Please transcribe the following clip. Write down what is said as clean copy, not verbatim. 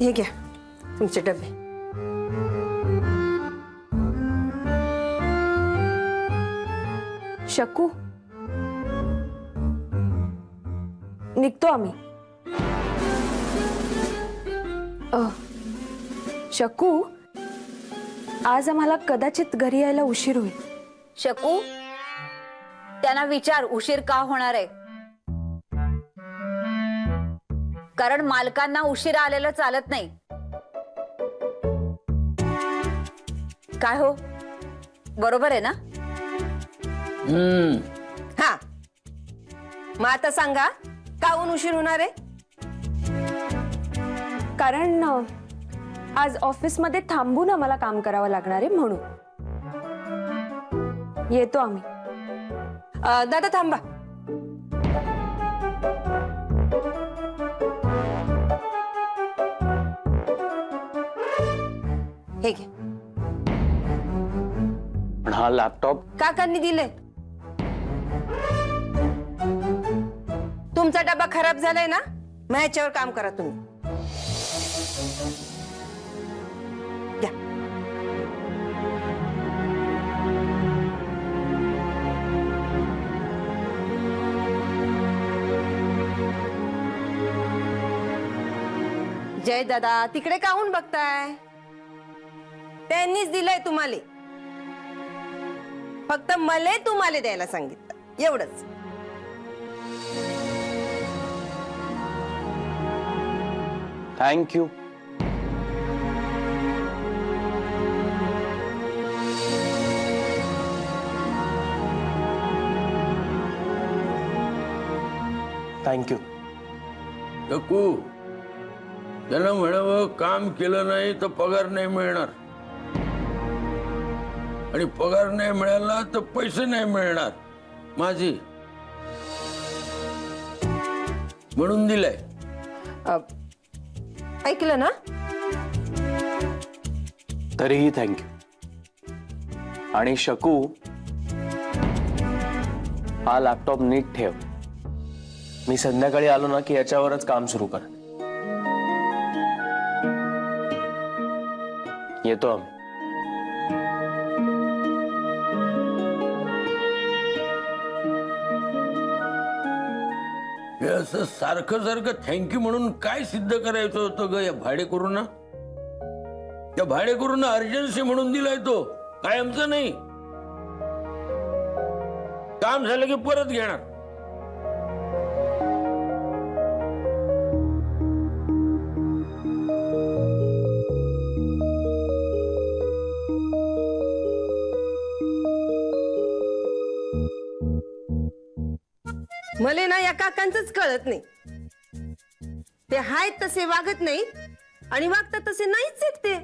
हे घ्या तुमचे डबे। शकू, निघतो आम्ही। शकू, आज आम्हाला कदाचित घरी यायला उशीर होईल। शकू, त्यांना विचार उशीर का होणार आहे, कारण मालकांना उशिरा आलेलं चालत नाही। काय हो, बरोबर आहे ना? हा, मग आता सांगा काहून उशीर होणार आहे? कारण आज ऑफिस मध्ये थांबून आम्हाला काम करावं लागणार आहे म्हणून। येतो आम्ही। दादा थांबा। हे घे। पण हा लॅपटॉप काकांनी दिले। तुमचा डबा खराब झालाय ना, मग ह्याच्यावर काम करा तुम्ही। या। जय दादा, तिकडे काहून बघताय? त्यांनीच दिलंय तुम्हाला, फक्त मला तुम्हाला द्यायला सांगितलं एवढंच। थँक्यू। थँक्यू। शकू, त्याला म्हणावं काम केलं नाही तर पगार नाही मिळणार, आणि पगार नाही मिळाला तर पैसे नाही मिळणार माझी, म्हणून दिलाय। ऐकलं ना? तरीही थँक्यू। आणि शकू, हा लॅपटॉप नीट ठेव। मी संध्याकाळी आलो ना की याच्यावरच काम सुरू कर। येतो आम्ही। हे असं सारखं सारखं थँक्यू म्हणून काय सिद्ध करायचं होतं ग या भाडेकरूंना? त्या भाडेकरूंना अर्जन्सी म्हणून दिलाय तो, कायमचं नाही। काम झालं की परत घेणार। मला ना या काकांचंच कळत नाही, ते हायत तसे वागत नाहीत आणि वागतात तसे नाहीच आहेत ते।